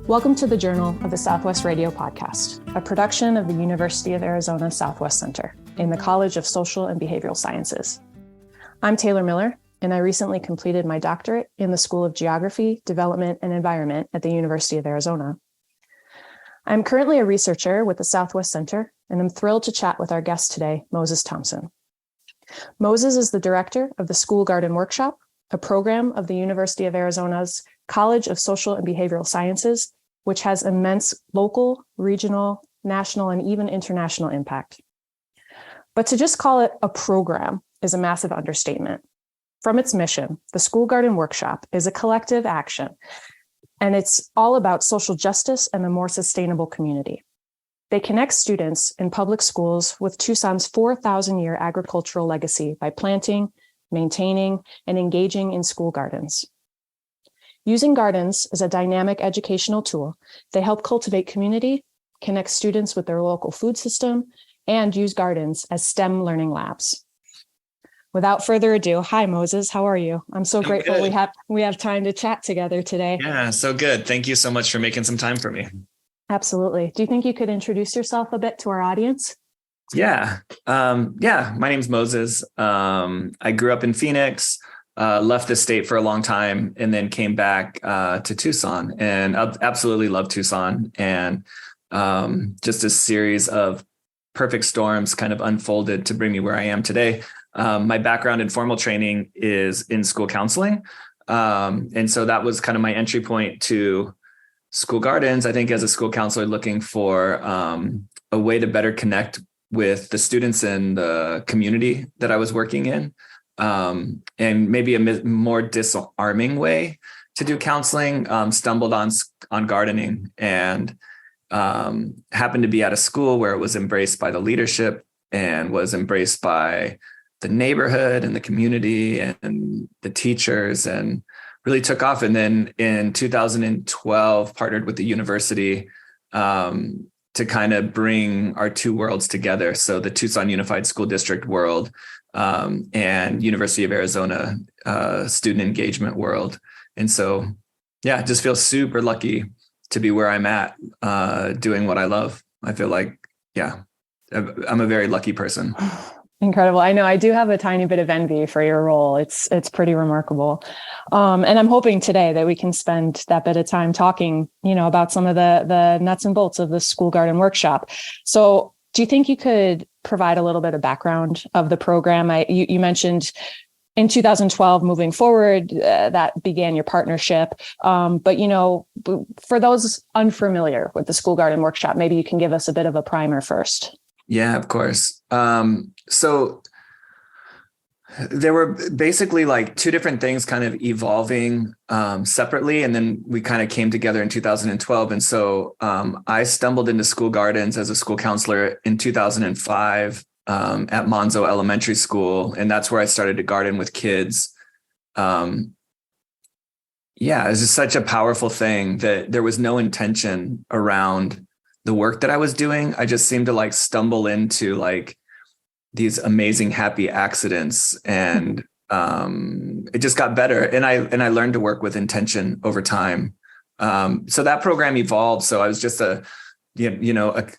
Welcome to the Journal of the Southwest Radio Podcast, a production of the University of Arizona Southwest Center in the College of Social and Behavioral Sciences. I'm Taylor Miller, and I recently completed my doctorate in the School of Geography, Development, and Environment at the University of Arizona. I'm currently a researcher with the Southwest Center, and I'm thrilled to chat with our guest today, Moses Thompson. Moses is the director of the School Garden Workshop, a program of the University of Arizona's College of Social and Behavioral Sciences, which has immense local, regional, national, and even international impact. But to just call it a program is a massive understatement. From its mission, the School Garden Workshop is a collective action, and it's all about social justice and a more sustainable community. They connect students in public schools with Tucson's 4,000-year agricultural legacy by planting, maintaining, and engaging in school gardens. Using gardens as a dynamic educational tool, they help cultivate community, connect students with their local food system, and use gardens as STEM learning labs. Without further ado, hi, Moses. How are you? I'm so grateful we have time to chat together today. Yeah, so good. Thank you so much for making some time for me. Absolutely. Do you think you could introduce yourself a bit to our audience? Yeah. My name's Moses. I grew up in Phoenix, left the state for a long time, and then came back to Tucson, and I absolutely love Tucson. And just a series of perfect storms kind of unfolded to bring me where I am today. My background in formal training is in school counseling. And so that was kind of my entry point to school gardens. I think as a school counselor looking for a way to better connect with the students in the community that I was working in, and maybe a more disarming way to do counseling, stumbled on gardening and happened to be at a school where it was embraced by the leadership and was embraced by the neighborhood and the community and the teachers, and really took off. And then in 2012, partnered with the university to kind of bring our two worlds together. So the Tucson Unified School District world and University of Arizona student engagement world. And so, yeah, just feel super lucky to be where I'm at, doing what I love. I feel like, yeah, I'm a very lucky person. Incredible. I know I do have a tiny bit of envy for your role. It's pretty remarkable. And I'm hoping today that we can spend that bit of time talking, about some of the nuts and bolts of the School Garden Workshop. So do you think you could provide a little bit of background of the program? You mentioned in 2012, moving forward, that began your partnership. But, for those unfamiliar with the School Garden Workshop, maybe you can give us a bit of a primer first. Yeah, of course. So there were basically like two different things kind of evolving separately. And then we kind of came together in 2012. And so I stumbled into school gardens as a school counselor in 2005 at Monzo Elementary School. And that's where I started to garden with kids. It was just such a powerful thing that there was no intention around the work that I was doing. I just seemed to like stumble into like these amazing happy accidents, and it just got better. And I learned to work with intention over time. So that program evolved. So I was just a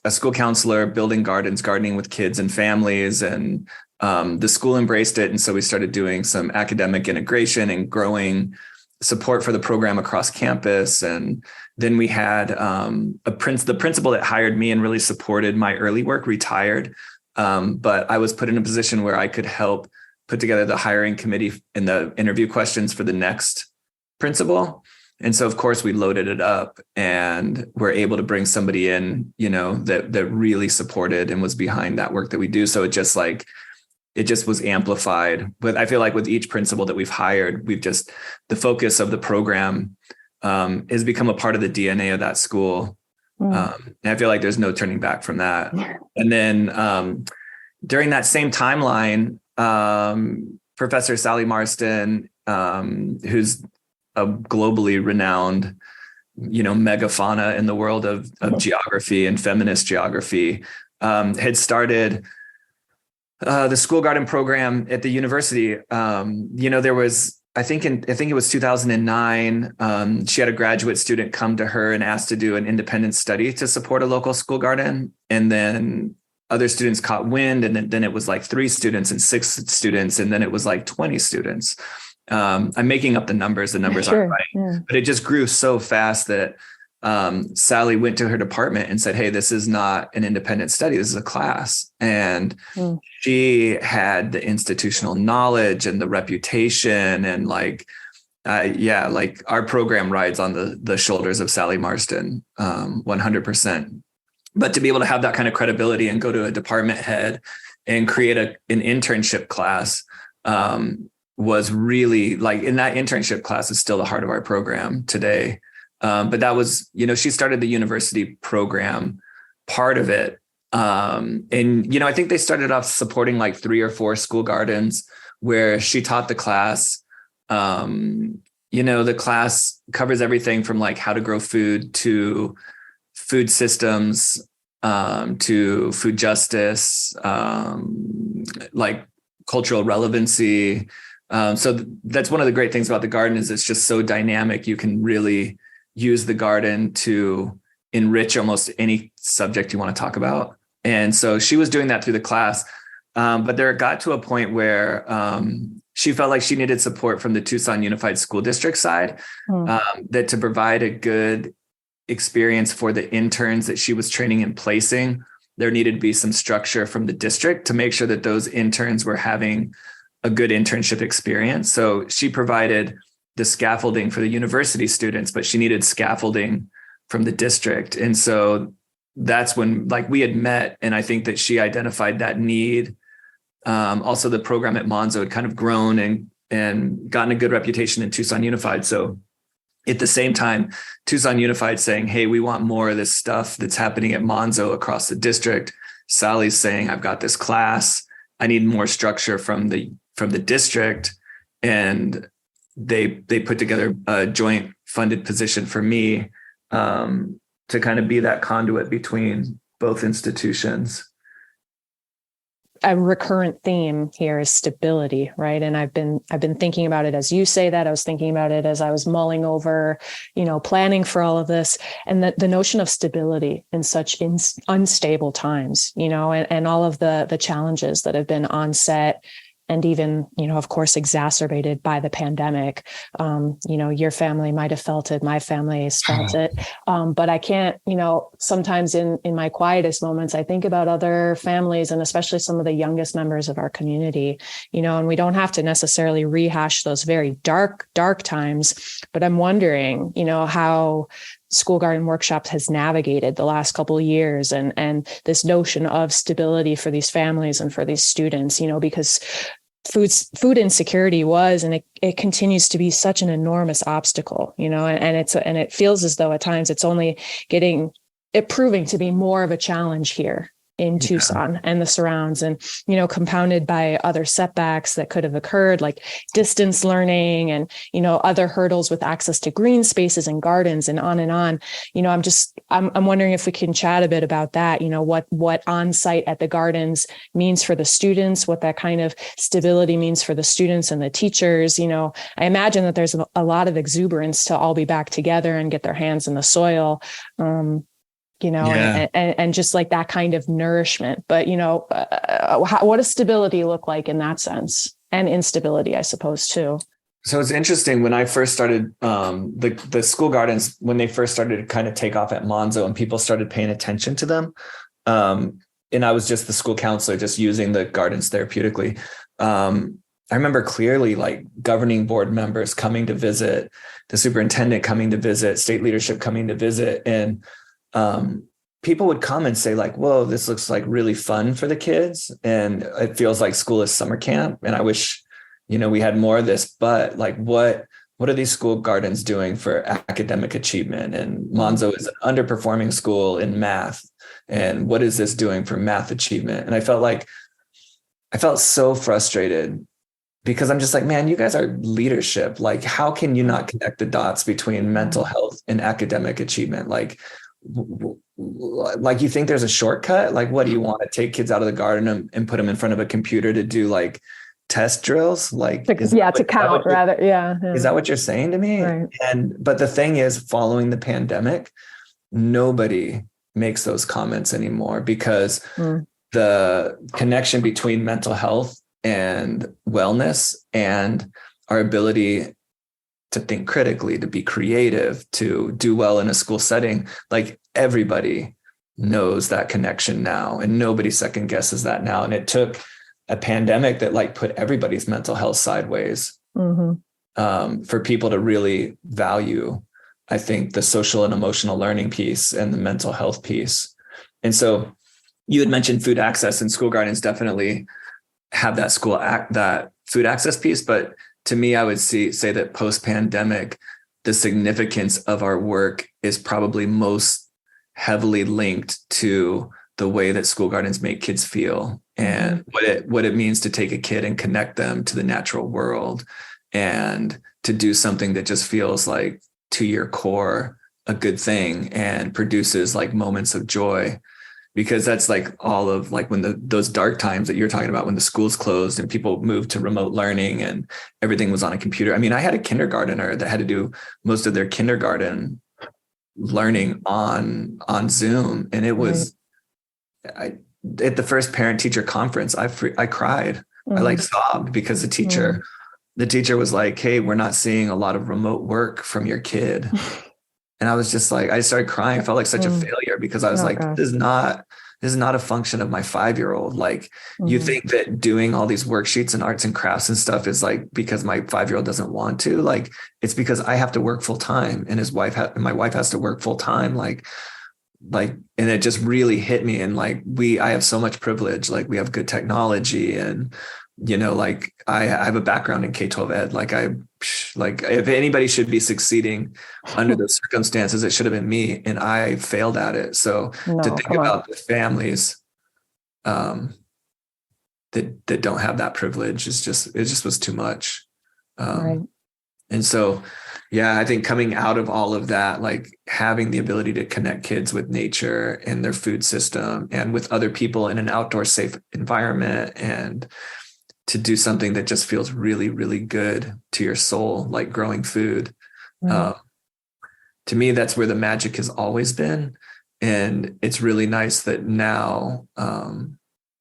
school counselor building gardens, gardening with kids and families, and the school embraced it. And so we started doing some academic integration and growing support for the program across campus. And then we had the principal that hired me and really supported my early work retired. But I was put in a position where I could help put together the hiring committee and the interview questions for the next principal. And so, of course, we loaded it up and were able to bring somebody in, that really supported and was behind that work that we do. So it just was amplified. But I feel like with each principal that we've hired, the focus of the program has become a part of the DNA of that school. And I feel like there's no turning back from that. And then during that same timeline, Professor Sally Marston, who's a globally renowned, megafauna in the world of geography and feminist geography, had started the school garden program at the university. There was I think it was 2009. She had a graduate student come to her and asked to do an independent study to support a local school garden. And then other students caught wind, and then it was like 3 students and 6 students. And then it was like 20 students. I'm making up the numbers. The numbers aren't right, but it just grew so fast that Sally went to her department and said, "Hey, this is not an independent study. This is a class." And she had the institutional knowledge and the reputation, and like our program rides on the shoulders of Sally Marston, 100%. But to be able to have that kind of credibility and go to a department head and create an internship class was really, like, in that internship class is still the heart of our program today. But that was, she started the university program part of it. And, I think they started off supporting like 3 or 4 school gardens where she taught the class. The class covers everything from like how to grow food to food systems, to food justice, like cultural relevancy. So that's one of the great things about the garden is it's just so dynamic. You can really use the garden to enrich almost any subject you want to talk about. And so she was doing that through the class. But there got to a point where she felt like she needed support from the Tucson Unified School District side, that to provide a good experience for the interns that she was training and placing, there needed to be some structure from the district to make sure that those interns were having a good internship experience. So she provided the scaffolding for the university students, but she needed scaffolding from the district. And so that's when we had met. And I think that she identified that need. Also the program at Monzo had kind of grown and gotten a good reputation in Tucson Unified. So at the same time, Tucson Unified saying, "Hey, we want more of this stuff that's happening at Monzo across the district." Sally's saying, "I've got this class. I need more structure from the district." And they put together a joint funded position for me to kind of be that conduit between both institutions. A recurrent theme here is stability, right? And I've been thinking about it as you say that. I was thinking about it as I was mulling over, planning for all of this, and the notion of stability in such unstable times, and all of the challenges that have been onset. And even, of course, exacerbated by the pandemic. Your family might have felt it. My family has felt it. But I can't, sometimes in my quietest moments, I think about other families and especially some of the youngest members of our community, and we don't have to necessarily rehash those very dark times. But I'm wondering, how School Garden Workshop has navigated the last couple of years and this notion of stability for these families and for these students, because food insecurity was, and it continues to be such an enormous obstacle, and it feels as though at times it's only proving to be more of a challenge here in Tucson and the surrounds, and, compounded by other setbacks that could have occurred, like distance learning and, other hurdles with access to green spaces and gardens and on and on. I'm wondering if we can chat a bit about that, what on-site at the gardens means for the students, what that kind of stability means for the students and the teachers. I imagine that there's a lot of exuberance to all be back together and get their hands in the soil. And just like that kind of nourishment. But, what does stability look like in that sense? And instability, I suppose, too. So it's interesting when I first started the school gardens, when they first started to kind of take off at Monzo and people started paying attention to them. And I was just the school counselor, just using the gardens therapeutically. I remember clearly like governing board members coming to visit, the superintendent coming to visit, state leadership coming to visit. And people would come and say like, "Whoa, this looks like really fun for the kids. And it feels like school is summer camp. And I wish, we had more of this, but like, what are these school gardens doing for academic achievement? And Monzo is an underperforming school in math. And what is this doing for math achievement?" And I felt so frustrated because I'm just like, man, you guys are leadership. Like, how can you not connect the dots between mental health and academic achievement? Like you think there's a shortcut? Like, what do you want to take kids out of the garden and put them in front of a computer to do like test drills. Like, to count rather. Yeah. Is that what you're saying to me? Right. But the thing is, following the pandemic, nobody makes those comments anymore because the connection between mental health and wellness and our ability to think critically, to be creative, to do well in a school setting, like everybody knows that connection now, and nobody second guesses that now. And it took a pandemic that like put everybody's mental health sideways for people to really value, I think, the social and emotional learning piece and the mental health piece. And so you had mentioned food access, and school gardens definitely have that that food access piece. But to me, I would say that post-pandemic, the significance of our work is probably most heavily linked to the way that school gardens make kids feel and what it means to take a kid and connect them to the natural world and to do something that just feels like to your core a good thing and produces like moments of joy. Because that's like all of like when those dark times that you're talking about, when the schools closed and people moved to remote learning and everything was on a computer. I mean, I had a kindergartner that had to do most of their kindergarten learning on Zoom. And it was, at the first parent teacher conference, I cried. I like sobbed because the teacher was like, "Hey, we're not seeing a lot of remote work from your kid." And I was just like, I started crying. I felt like such a failure because I was this is not a function of my 5-year-old. Like you think that doing all these worksheets and arts and crafts and stuff is like because my 5-year-old doesn't want to. Like it's because I have to work full time and my wife has to work full time. Like, and it just really hit me. And like I have so much privilege. Like we have good technology and, you know, like I have a background in K-12 ed. Like if anybody should be succeeding under those circumstances, it should have been me, and I failed at it. So to think about the families that don't have that privilege it just was too much. And so, yeah, I think coming out of all of that, like having the ability to connect kids with nature and their food system and with other people in an outdoor safe environment and to do something that just feels really, really good to your soul, like growing food. To me, that's where the magic has always been. And it's really nice that now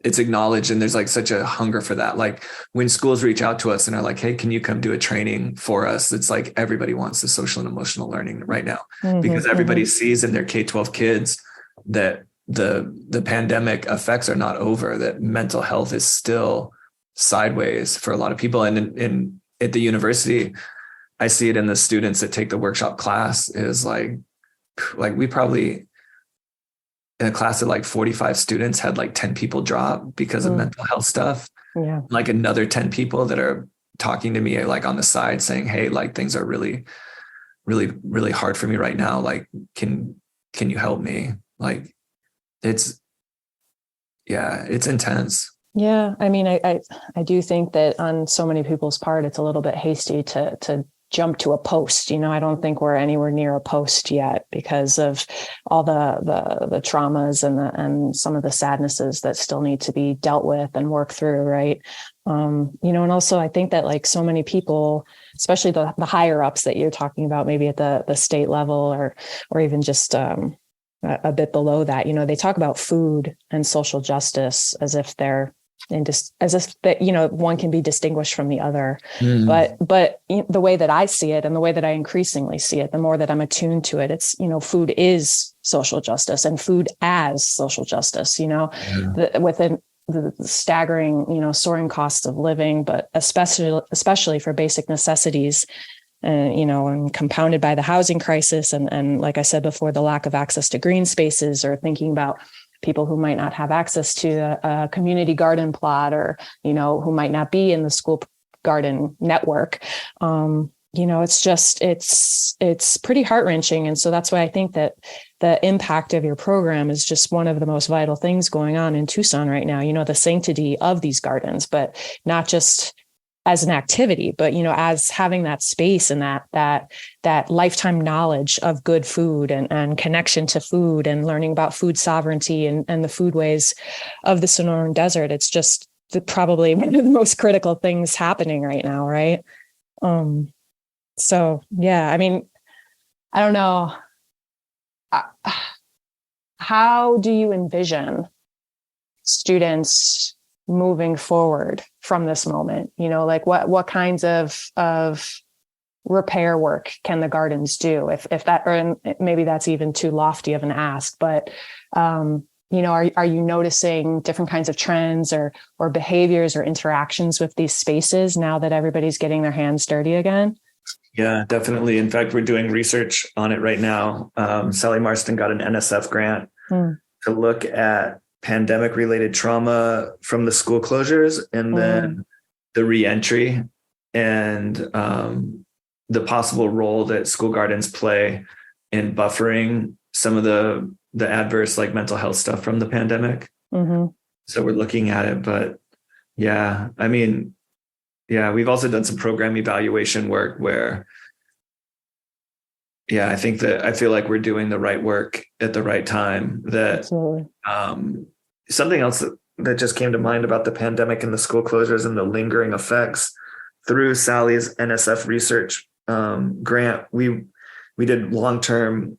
it's acknowledged and there's like such a hunger for that. Like when schools reach out to us and are like, "Hey, can you come do a training for us?" It's like everybody wants the social and emotional learning right now because everybody sees in their K-12 kids that the pandemic effects are not over, that mental health is still sideways for a lot of people. And at the university, I see it in the students that take the workshop class is like we probably in a class of like 45 students had like 10 people drop because of mental health stuff. Yeah. Like another 10 people that are talking to me like on the side saying, "Hey, like things are really, really, really hard for me right now. Like, can you help me?" Like it's intense. Yeah. I mean, I do think that on so many people's part, it's a little bit hasty to jump to a post. You know, I don't think we're anywhere near a post yet because of all the traumas and some of the sadnesses that still need to be dealt with and worked through. Right. You know, and also I think that like so many people, especially the higher ups that you're talking about, maybe at the state level or even just, a bit below that, you know, they talk about food and social justice as if they're as if that, you know, one can be distinguished from the other. But the way that I see it and the way that I increasingly see it, the more that I'm attuned to it, it's, you know, food is social justice and food as social justice, you know, within the staggering, you know, soaring costs of living, but especially for basic necessities. You know, and compounded by the housing crisis. And like I said before, the lack of access to green spaces or thinking about people who might not have access to a community garden plot or, you know, who might not be in the school garden network. You know, it's pretty heart-wrenching. And so that's why I think that the impact of your program is just one of the most vital things going on in Tucson right now, you know, the sanctity of these gardens, but not just as an activity, but, you know, as having that space and that lifetime knowledge of good food and connection to food and learning about food sovereignty and the foodways of the Sonoran Desert. It's just, probably one of the most critical things happening right now, right? So yeah, I mean, I don't know. How do you envision students moving forward from this moment? Like what kinds of repair work can the gardens do, if that, or maybe that's even too lofty of an ask, but are you noticing different kinds of trends or behaviors or interactions with these spaces now that everybody's getting their hands dirty again? Yeah, definitely. In fact, we're doing research on it right now. Sally Marston got an NSF grant to look at pandemic related trauma from the school closures and then the reentry and the possible role that school gardens play in buffering some of the adverse like mental health stuff from the pandemic. So we're looking at it, but yeah, I mean, yeah, we've also done some program evaluation work where, yeah, I feel like we're doing the right work at the right time. That something else that just came to mind about the pandemic and the school closures and the lingering effects through Sally's NSF research grant, we did long-term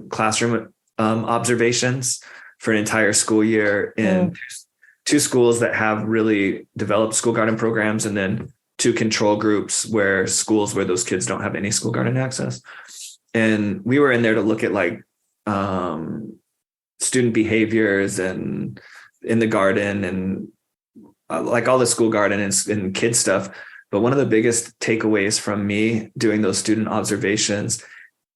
classroom observations for an entire school year in two schools that have really developed school garden programs, and then two control groups where those kids don't have any school garden access. And we were in there to look at like student behaviors and in the garden and like all the school garden and kid stuff. But one of the biggest takeaways from me doing those student observations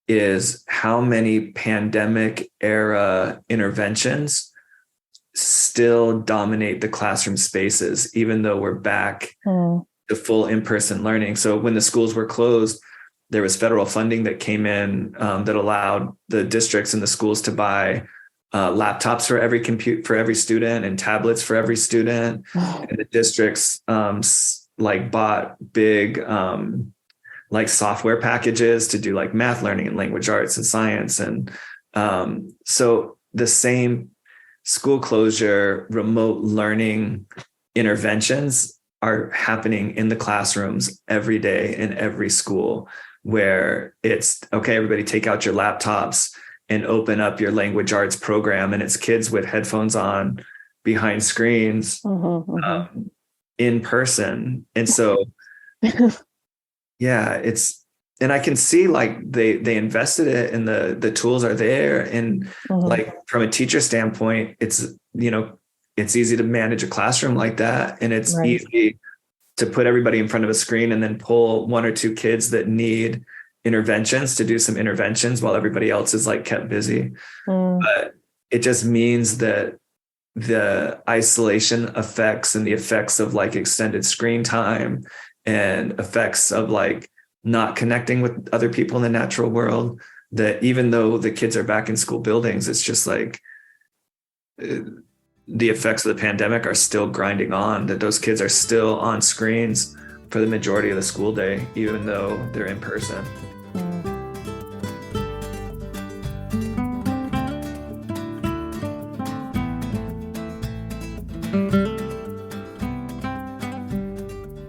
is how many pandemic era interventions still dominate the classroom spaces, even though we're back to full in-person learning. So when the schools were closed, there was federal funding that came in that allowed the districts and the schools to buy laptops for every student and tablets for every student. And the districts bought big like software packages to do like math learning and language arts and science. And so the same school closure, remote learning interventions are happening in the classrooms every day in every school, where it's okay, everybody take out your laptops and open up your language arts program. And it's kids with headphones on behind screens in person. And so, yeah, and I can see like they invested it and the tools are there. And like from a teacher standpoint, it's easy to manage a classroom like that. And it's easy to put everybody in front of a screen and then pull one or two kids that need interventions to do some interventions while everybody else is like kept busy. But it just means that the isolation effects and the effects of like extended screen time and effects of like not connecting with other people in the natural world, that even though the kids are back in school buildings, it's just like the effects of the pandemic are still grinding on, that those kids are still on screens for the majority of the school day, even though they're in person.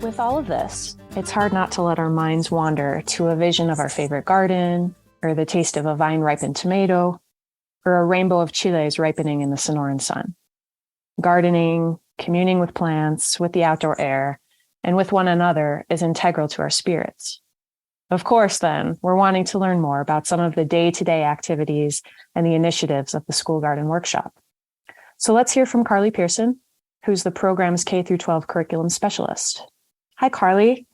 With all of this, it's hard not to let our minds wander to a vision of our favorite garden, or the taste of a vine-ripened tomato, or a rainbow of chiles ripening in the Sonoran sun. Gardening, communing with plants, with the outdoor air, and with one another is integral to our spirits. Of course, then, we're wanting to learn more about some of the day-to-day activities and the initiatives of the School Garden Workshop. So let's hear from Carly Pierson, who's the program's K-12 curriculum specialist. Hi, Carly.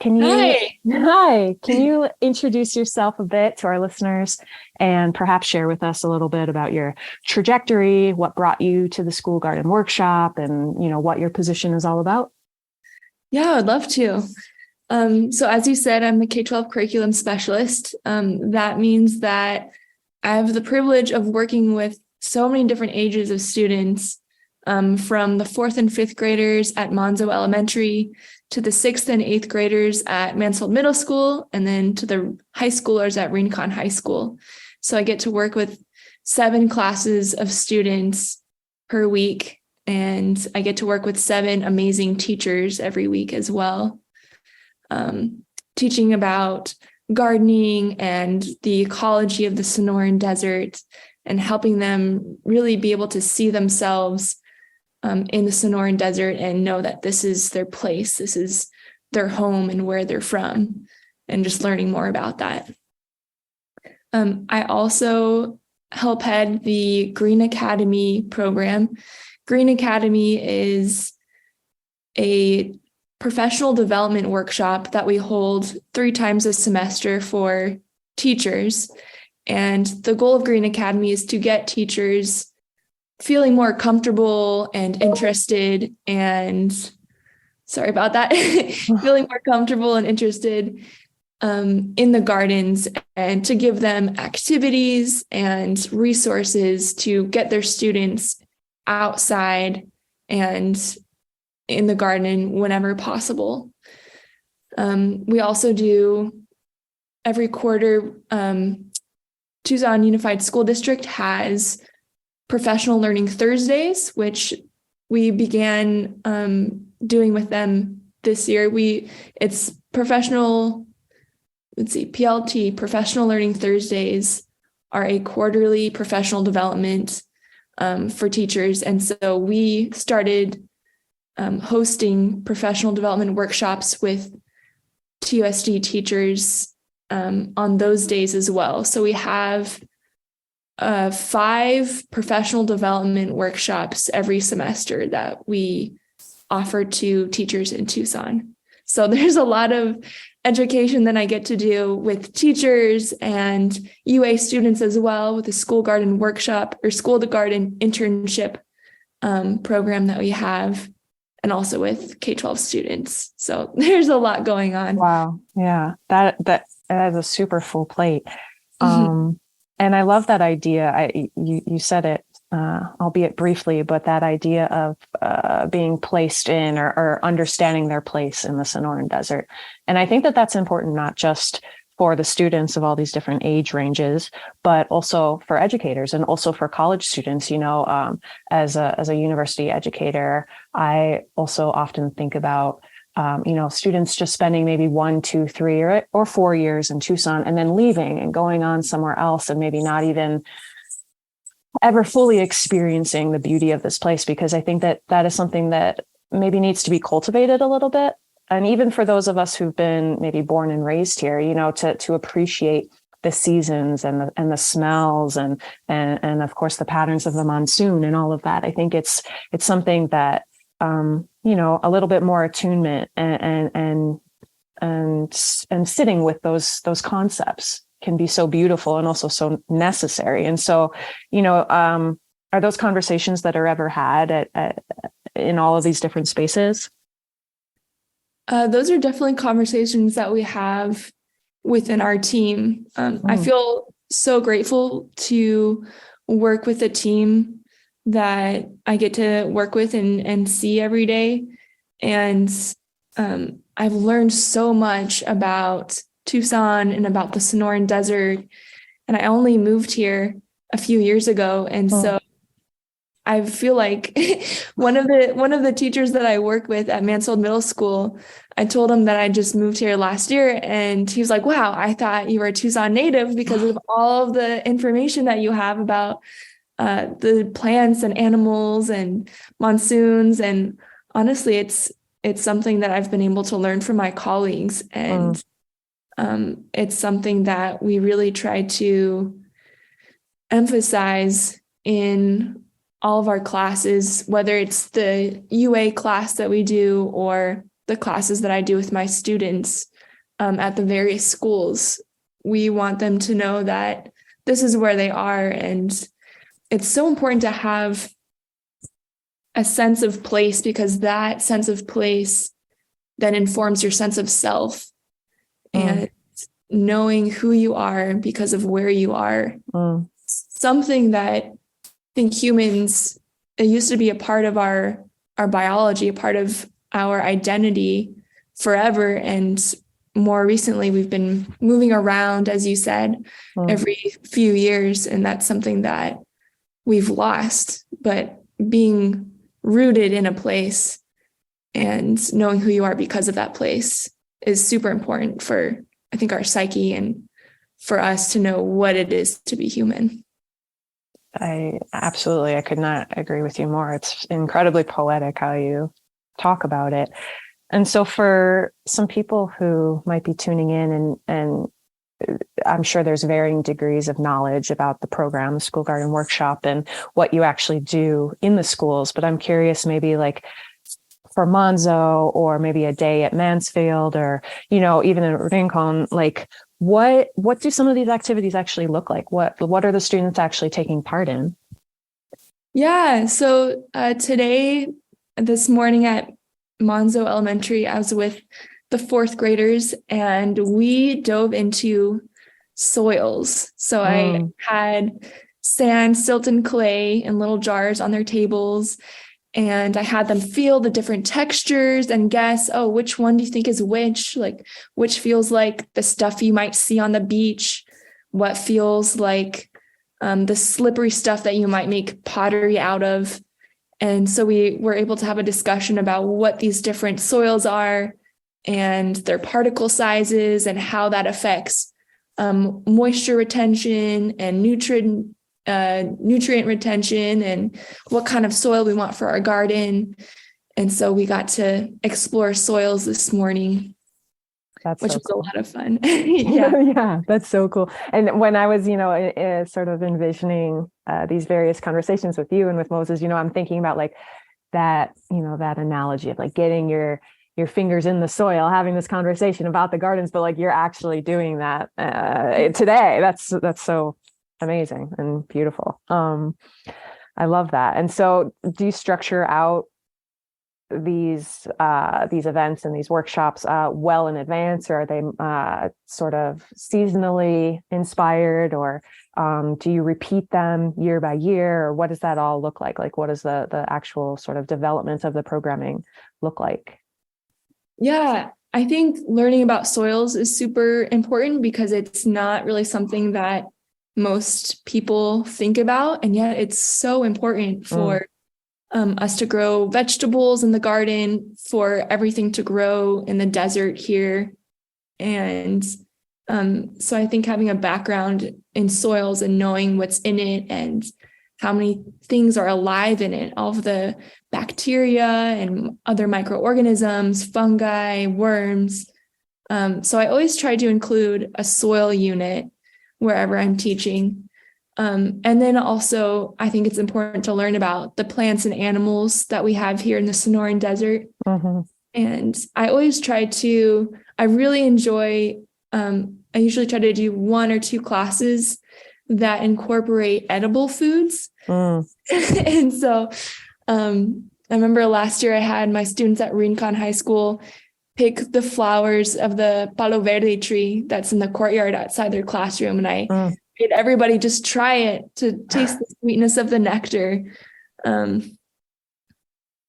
Hi. Can you introduce yourself a bit to our listeners and perhaps share with us a little bit about your trajectory, what brought you to the School Garden Workshop, and what your position is all about? Yeah, I'd love to. So as you said, I'm the K-12 curriculum specialist. That means that I have the privilege of working with so many different ages of students, from the 4th and 5th graders at Monzo Elementary to the 6th and 8th graders at Mansfield Middle School, and then to the high schoolers at Rincon High School. So I get to work with 7 classes of students per week. and I get to work with 7 amazing teachers every week as well, teaching about gardening and the ecology of the Sonoran Desert and helping them really be able to see themselves in the Sonoran Desert and know that this is their place, this is their home and where they're from, and just learning more about that. I also help head the Green Academy program. Green Academy is a professional development workshop that we hold 3 times a semester for teachers. And the goal of Green Academy is to get teachers feeling more comfortable and interested and feeling more comfortable and interested in the gardens, and to give them activities and resources to get their students outside and in the garden whenever possible. We also do every quarter, Tucson Unified School District has Professional Learning Thursdays, which we began doing with them this year. It's PLT, Professional Learning Thursdays, are a quarterly professional development for teachers. And so we started hosting professional development workshops with TUSD teachers on those days as well. So we have 5 professional development workshops every semester that we offer to teachers in Tucson. So there's a lot of education that I get to do with teachers and UA students as well, with the school garden workshop or school to garden internship program that we have, and also with K-12 students. So there's a lot going on. Wow. Yeah. That is a super full plate. And I love that idea. You said it, albeit briefly, but that idea of being placed in or understanding their place in the Sonoran Desert. And I think that that's important, not just for the students of all these different age ranges, but also for educators and also for college students. As a university educator, I also often think about students just spending maybe 1, 2, 3, or 4 years in Tucson and then leaving and going on somewhere else and maybe not even ever fully experiencing the beauty of this place, because I think that that is something that maybe needs to be cultivated a little bit. And even for those of us who've been maybe born and raised here, to appreciate the seasons and the smells and of course the patterns of the monsoon and all of that. I think it's something that a little bit more attunement and sitting with those concepts can be so beautiful and also so necessary. And so, are those conversations that are ever had in all of these different spaces? Those are definitely conversations that we have within our team. I feel so grateful to work with a team that I get to work with and see every day. And I've learned so much about Tucson and about the Sonoran Desert. And I only moved here a few years ago. And so I feel like one of the teachers that I work with at Mansfield Middle School, I told him that I just moved here last year, and he was like, wow, I thought you were a Tucson native because of all of the information that you have about the plants and animals and monsoons. And honestly, it's something that I've been able to learn from my colleagues. And it's something that we really try to emphasize in all of our classes, whether it's the UA class that we do or the classes that I do with my students at the various schools. We want them to know that this is where they are. And it's so important to have a sense of place, because that sense of place then informs your sense of self and knowing who you are because of where you are. Something that I think humans, it used to be a part of our biology, a part of our identity forever. And more recently, we've been moving around, as you said, every few years. And that's something that we've lost. But being rooted in a place and knowing who you are because of that place is super important for, I think, our psyche and for us to know what it is to be human. I could not agree with you more. It's incredibly poetic how you talk about it. And so for some people who might be tuning in, and I'm sure there's varying degrees of knowledge about the program, the School Garden Workshop, and what you actually do in the schools. But I'm curious, maybe like for Monzo, or maybe a day at Mansfield, or, even in Rincon, like what do some of these activities actually look like? What are the students actually taking part in? Yeah. So this morning at Monzo Elementary, I was with the fourth graders and we dove into soils. So I had sand, silt, and clay in little jars on their tables. And I had them feel the different textures and guess, which one do you think is which? Like, which feels like the stuff you might see on the beach? What feels like the slippery stuff that you might make pottery out of? And so we were able to have a discussion about what these different soils are and their particle sizes and how that affects moisture retention and nutrient retention and what kind of soil we want for our garden. And so we got to explore soils this morning, which was cool. A lot of fun. Yeah, that's so cool. And when I was, sort of envisioning these various conversations with you and with Moses, I'm thinking about like that, that analogy of like getting your fingers in the soil, having this conversation about the gardens, but like you're actually doing that today. That's so amazing and beautiful. I love that. And so do you structure out these events and these workshops well in advance, or are they sort of seasonally inspired, or do you repeat them year by year, or what does that all look like? Like, what does the actual sort of development of the programming look like? Yeah, I think learning about soils is super important because it's not really something that most people think about, and yet it's so important for us to grow vegetables in the garden, for everything to grow in the desert here. And so I think having a background in soils and knowing what's in it and how many things are alive in it, all of the bacteria and other microorganisms, fungi, worms. So I always try to include a soil unit wherever I'm teaching. And then also, I think it's important to learn about the plants and animals that we have here in the Sonoran Desert. Mm-hmm. And I always I really enjoy, I usually try to do 1 or 2 classes that incorporate edible foods. And so I remember last year I had my students at Rincon High School pick the flowers of the palo verde tree that's in the courtyard outside their classroom. And I made everybody just try it to taste the sweetness of the nectar.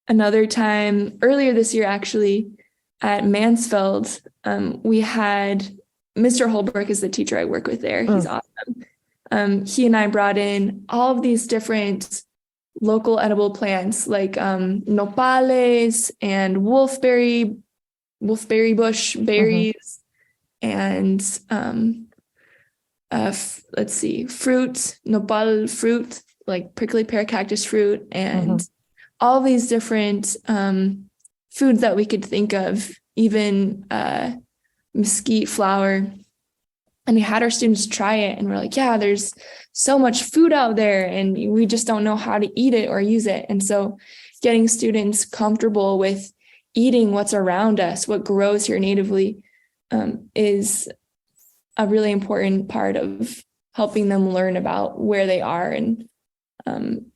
Another time earlier this year, actually, at Mansfield, we had Mr. Holbrook is the teacher I work with there. He's awesome. He and I brought in all of these different local edible plants like nopales and wolfberry bush berries, and fruit, nopal fruit, like prickly pear cactus fruit, and all these different foods that we could think of, even mesquite flower. And we had our students try it, and we're like, yeah, there's so much food out there and we just don't know how to eat it or use it. And so getting students comfortable with eating what's around us, what grows here natively, is a really important part of helping them learn about where they are and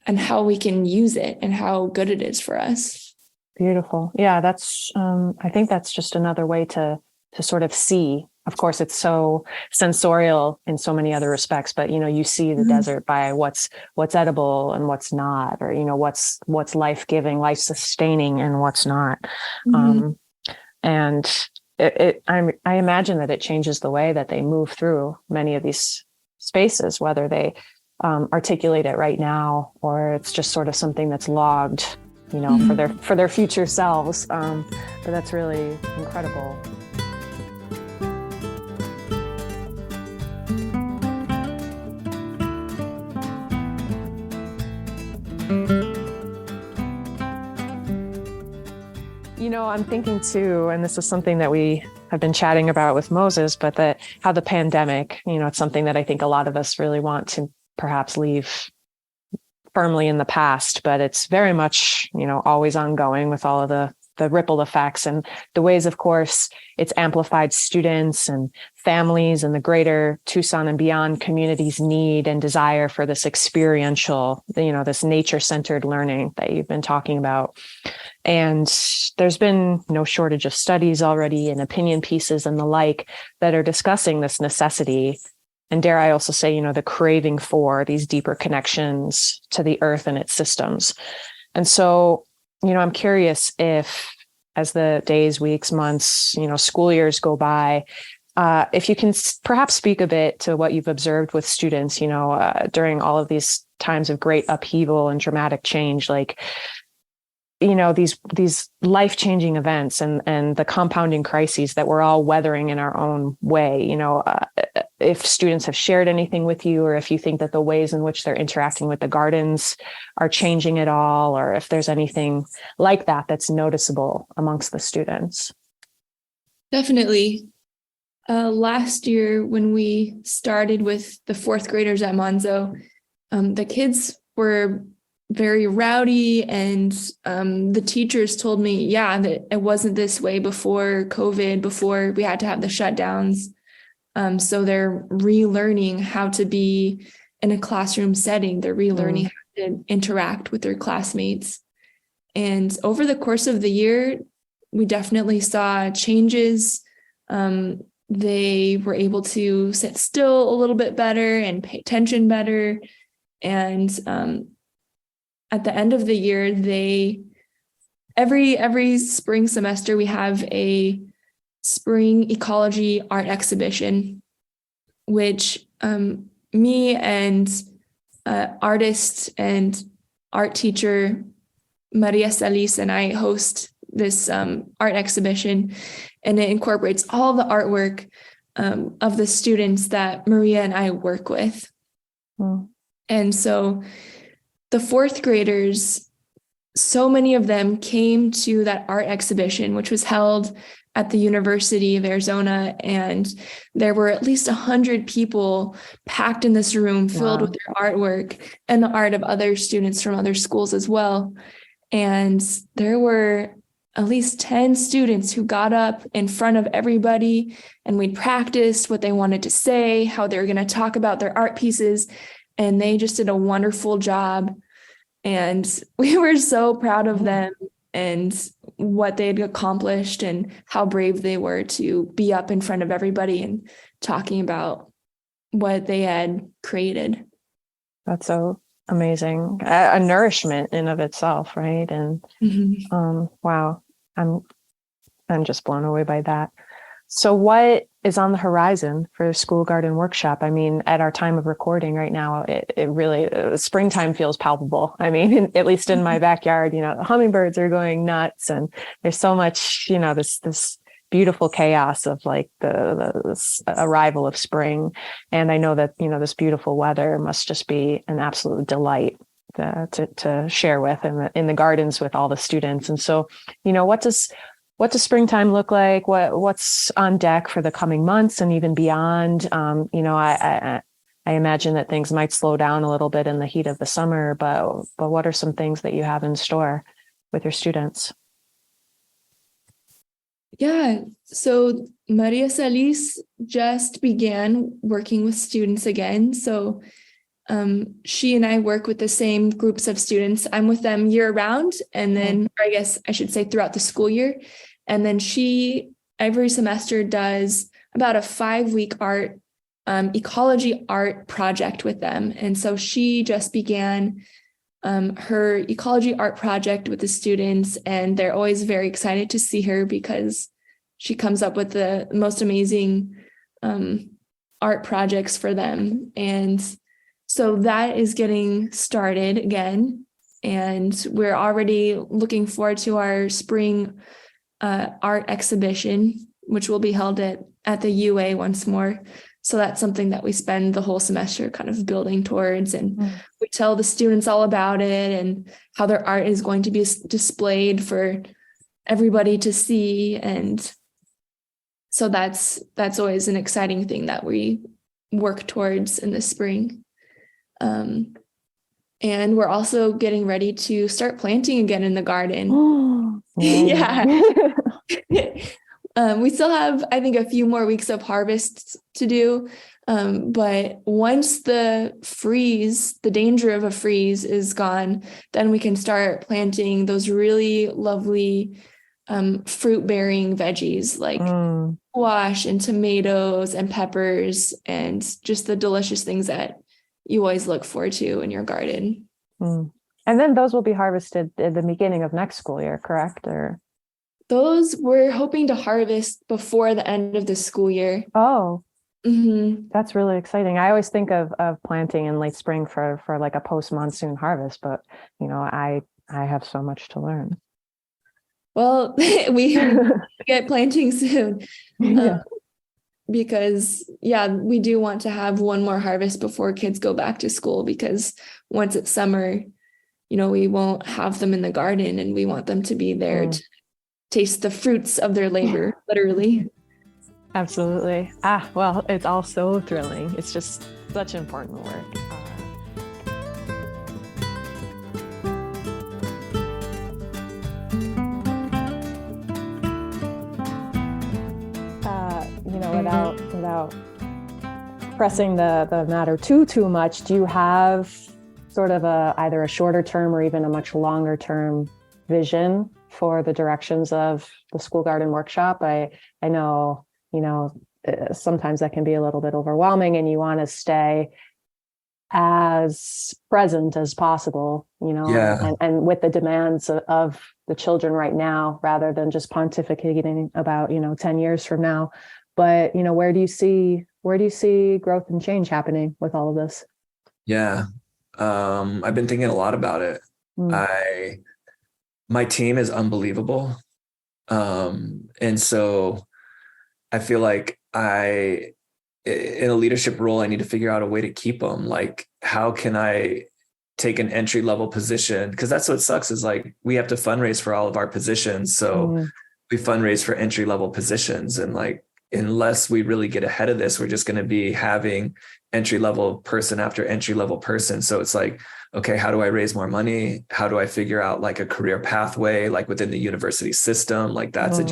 how we can use it and how good it is for us. Beautiful. Yeah, that's I think that's just another way to sort of see. Of course, it's so sensorial in so many other respects, but you see the desert by what's edible and what's not, or what's life-giving, life-sustaining, and what's not. And I imagine that it changes the way that they move through many of these spaces, whether they articulate it right now or it's just sort of something that's logged for their future selves. But that's really incredible. I'm thinking too, and this is something that we have been chatting about with Moses, but that how the pandemic, it's something that I think a lot of us really want to perhaps leave firmly in the past, but it's very much, always ongoing with all of the ripple effects and the ways, of course, it's amplified students and families and the greater Tucson and beyond communities' need and desire for this experiential, this nature-centered learning that you've been talking about. And there's been no shortage of studies already and opinion pieces and the like that are discussing this necessity. And dare I also say, the craving for these deeper connections to the earth and its systems. And so, I'm curious if, as the days, weeks, months, school years go by, if you can perhaps speak a bit to what you've observed with students, during all of these times of great upheaval and dramatic change, like, these life-changing events and the compounding crises that we're all weathering in our own way, if students have shared anything with you, or if you think that the ways in which they're interacting with the gardens are changing at all, or if there's anything like that that's noticeable amongst the students. Definitely. Last year, when we started with the fourth graders at Monzo, the kids were very rowdy, and the teachers told me, that it wasn't this way before COVID, before we had to have the shutdowns. So they're relearning how to be in a classroom setting. They're relearning how to interact with their classmates. And over the course of the year, we definitely saw changes. They were able to sit still a little bit better and pay attention better. And at the end of the year, every spring semester, we have a spring ecology art exhibition, which me and artist and art teacher Maria Salis and I host this art exhibition, and it incorporates all the artwork of the students that Maria and I work with. And so the fourth graders, so many of them came to that art exhibition, which was held at the University of Arizona. And there were at least 100 people packed in this room filled with their artwork and the art of other students from other schools as well. And there were at least 10 students who got up in front of everybody, and we practiced what they wanted to say, how they were going to talk about their art pieces. And they just did a wonderful job. And we were so proud of them and what they had accomplished and how brave they were to be up in front of everybody and talking about what they had created. That's so amazing. A nourishment in of itself, right? And wow, I'm just blown away by that. So what is on the horizon for School Garden Workshop? I mean, at our time of recording right now, it really, springtime feels palpable. I mean, at least in my backyard, the hummingbirds are going nuts, and there's so much, this beautiful chaos of like this arrival of spring. And I know that, this beautiful weather must just be an absolute delight to share with in the gardens with all the students. And so, what does springtime look like? What's on deck for the coming months and even beyond? I imagine that things might slow down a little bit in the heat of the summer, but what are some things that you have in store with your students? Yeah, so Maria Salis just began working with students again. So she and I work with the same groups of students. I'm with them year round, and then, or I guess I should say throughout the school year. And then she every semester does about a 5-week ecology art project with them. And so she just began her ecology art project with the students, and they're always very excited to see her because she comes up with the most amazing art projects for them. And so that is getting started again. And we're already looking forward to our spring art exhibition, which will be held at the UA once more. So that's something that we spend the whole semester kind of building towards. And we tell the students all about it and how their art is going to be displayed for everybody to see. And so that's always an exciting thing that we work towards in the spring. And we're also getting ready to start planting again in the garden. Yeah. We still have, I think, a few more weeks of harvests to do. But once the danger of a freeze is gone, then we can start planting those really lovely fruit-bearing veggies like squash and tomatoes and peppers and just the delicious things that you always look forward to in your garden. And then those will be harvested at the beginning of next school year, correct? Or those we're hoping to harvest before the end of the school year. Oh, that's really exciting. I always think of planting in late spring for like a post-monsoon harvest, but I have so much to learn. Well, we get planting soon. Because we do want to have one more harvest before kids go back to school, because once it's summer, we won't have them in the garden, and we want them to be there to taste the fruits of their labor, literally. Absolutely. Well, it's all so thrilling. It's just such important work. Without pressing the matter too much, do you have sort of either a shorter term or even a much longer term vision for the directions of the school garden workshop? I know, sometimes that can be a little bit overwhelming, and you want to stay as present as possible, and with the demands of the children right now, rather than just pontificating about, 10 years from now. But, where do you see growth and change happening with all of this? Yeah. I've been thinking a lot about it. My team is unbelievable. And so I feel like in a leadership role, I need to figure out a way to keep them. Like, how can I take an entry level position? Because that's what sucks, is like, we have to fundraise for all of our positions. So we fundraise for entry level positions. And like, unless we really get ahead of this, we're just going to be having entry level person after entry level person. So it's like, okay, how do I raise more money? How do I figure out like a career pathway, like within the university system? Like that's a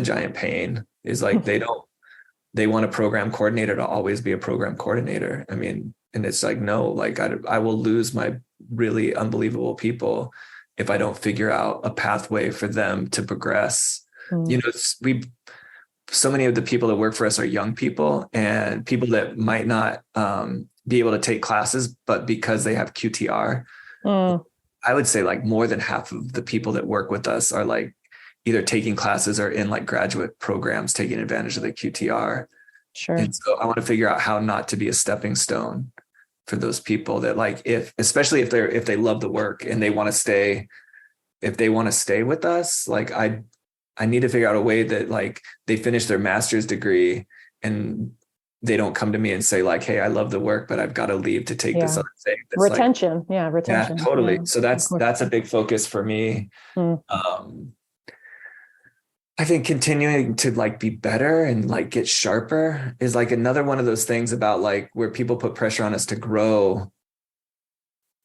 giant pain. Is like, they want a program coordinator to always be a program coordinator. I mean, and it's like, no, like I will lose my really unbelievable people if I don't figure out a pathway for them to progress. So many of the people that work for us are young people and people that might not be able to take classes, but because they have QTR, I would say like more than half of the people that work with us are like either taking classes or in like graduate programs, taking advantage of the QTR. Sure. And so I want to figure out how not to be a stepping stone for those people that, like, especially if they love the work and they want to stay, if they want to stay with us, like I need to figure out a way that like they finish their master's degree and they don't come to me and say like, hey, I love the work, but I've got to leave to take this other thing. Retention. Retention. Yeah, totally. Yeah, so that's a big focus for me. I think continuing to like be better and like get sharper is like another one of those things about like where people put pressure on us to grow.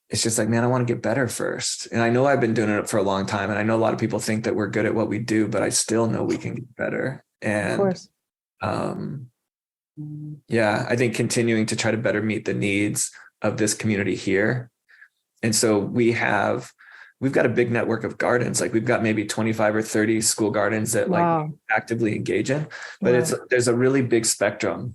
It's just like, man, I want to get better first. And I know I've been doing it for a long time. And I know a lot of people think that we're good at what we do, but I still know we can get better. And, of course. I think continuing to try to better meet the needs of this community here. And so we've got a big network of gardens. Like we've got maybe 25 or 30 school gardens that like we actively engage in, but there's a really big spectrum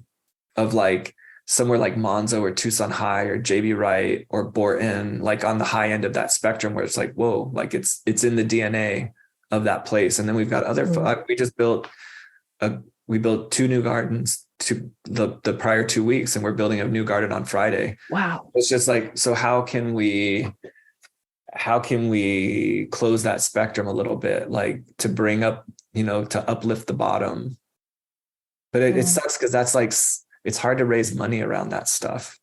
of like, somewhere like Monzo or Tucson High or JB Wright or Borton, like on the high end of that spectrum where it's like, whoa, like it's in the DNA of that place. And then we've got we built 2 new gardens to the prior 2 weeks, and we're building a new garden on Friday. Wow. It's just like, so how can we how can we close that spectrum a little bit, like to bring up, to uplift the bottom. But it sucks because that's like, it's hard to raise money around that stuff.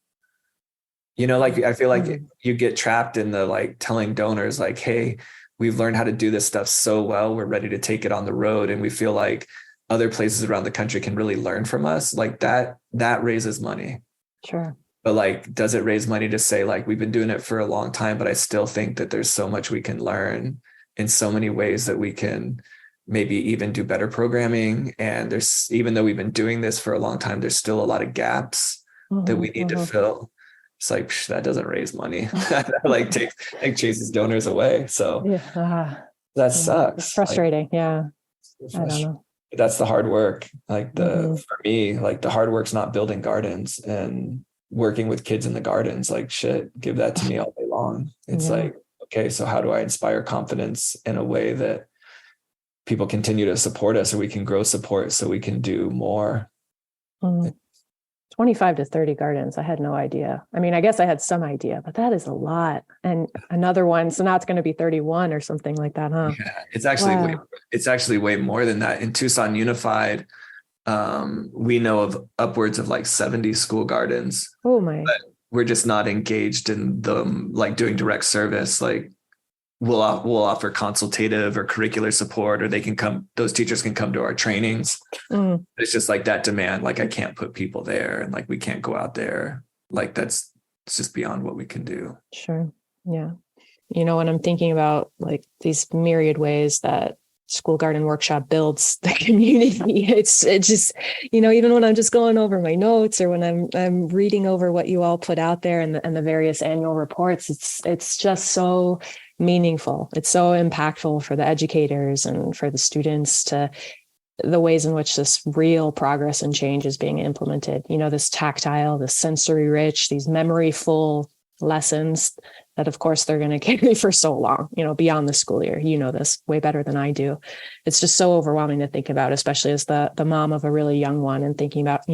Like I feel like you get trapped in the like telling donors like, hey, we've learned how to do this stuff so well, we're ready to take it on the road. And we feel like other places around the country can really learn from us. Like that raises money. Sure. But like, does it raise money to say like, we've been doing it for a long time, but I still think that there's so much we can learn in so many ways that we can maybe even do better programming. And there's, even though we've been doing this for a long time, there's still a lot of gaps that we need to fill. It's like, that doesn't raise money. That chases donors away. So that sucks. It's frustrating. I don't know. That's the hard work. Like for me, like the hard work's not building gardens and working with kids in the gardens. Like shit, give that to me all day long. It's like, okay, so how do I inspire confidence in a way that people continue to support us, or we can grow support so we can do more? 25 to 30 gardens. I had no idea. I mean, I guess I had some idea, but that is a lot. And another one, so now it's going to be 31 or something like that, huh? Yeah, it's actually way more than that. In Tucson Unified, we know of upwards of like 70 school gardens. Oh my! But we're just not engaged in them, like doing direct service. Like we'll offer consultative or curricular support, or those teachers can come to our trainings. It's just like that demand. Like I can't put people there, and like we can't go out there. Like it's just beyond what we can do. Sure. Yeah. When I'm thinking about like these myriad ways that School Garden Workshop builds the community, it's just, even when I'm just going over my notes, or when I'm reading over what you all put out there and the various annual reports, it's just so meaningful. It's so impactful for the educators and for the students, to the ways in which this real progress and change is being implemented. This tactile, this sensory rich, these memory full lessons that of course they're going to carry for so long, beyond the school year. This way better than I do. It's just so overwhelming to think about, especially as the mom of a really young one, and thinking about,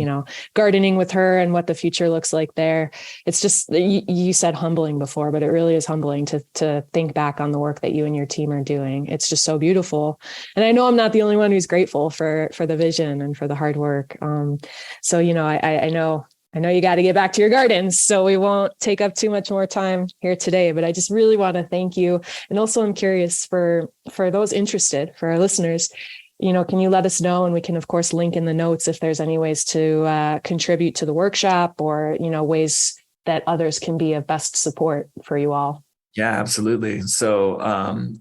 gardening with her and what the future looks like there. It's just, you said humbling before, but it really is humbling to think back on the work that you and your team are doing. It's just so beautiful. And I know I'm not the only one who's grateful for the vision and for the hard work. So, I know you got to get back to your gardens, so we won't take up too much more time here today, but I just really want to thank you. And also I'm curious for those interested, for our listeners, can you let us know? And we can of course link in the notes if there's any ways to contribute to the workshop, or, ways that others can be of best support for you all. Yeah, absolutely. So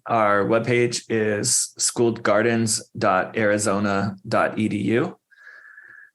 our webpage is schooledgardens.arizona.edu.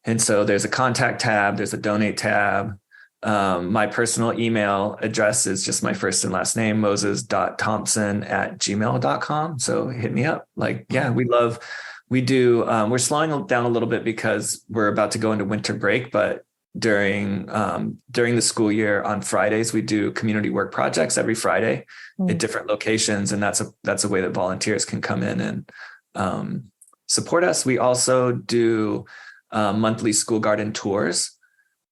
And so there's a contact tab, there's a donate tab. My personal email address is just my first and last name, moses.thompson@gmail.com. So hit me up. Like, yeah, we're slowing down a little bit because we're about to go into winter break, but during the school year on Fridays, we do community work projects every Friday at different locations. And that's a way that volunteers can come in and support us. We also do monthly school garden tours.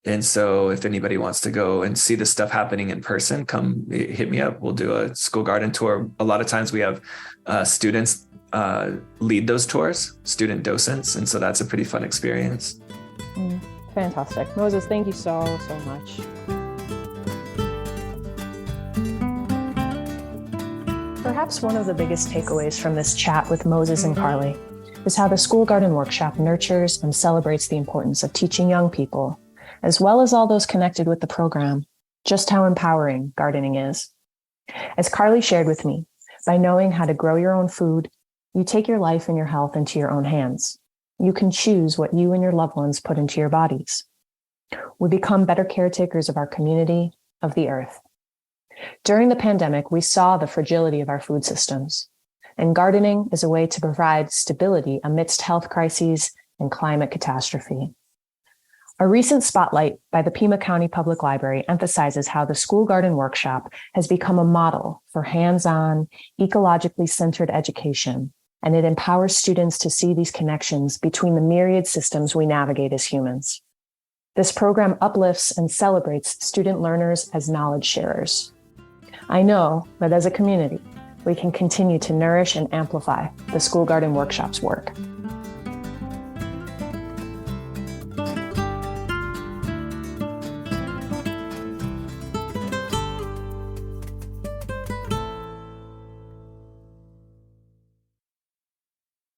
And so if anybody wants to go and see the stuff happening in person, come hit me up. We'll do a school garden tour. A lot of times we have students lead those tours, student docents. And so that's a pretty fun experience. Fantastic. Moses, thank you so much. Perhaps one of the biggest takeaways from this chat with Moses and Carly is how the School Garden Workshop nurtures and celebrates the importance of teaching young people, as well as all those connected with the program, just how empowering gardening is. As Carly shared with me, by knowing how to grow your own food, you take your life and your health into your own hands. You can choose what you and your loved ones put into your bodies. We become better caretakers of our community, of the earth. During the pandemic, we saw the fragility of our food systems. And gardening is a way to provide stability amidst health crises and climate catastrophe. A recent spotlight by the Pima County Public Library emphasizes how the School Garden Workshop has become a model for hands-on, ecologically centered education, and it empowers students to see these connections between the myriad systems we navigate as humans. This program uplifts and celebrates student learners as knowledge sharers. I know that as a community, we can continue to nourish and amplify the School Garden Workshop's work.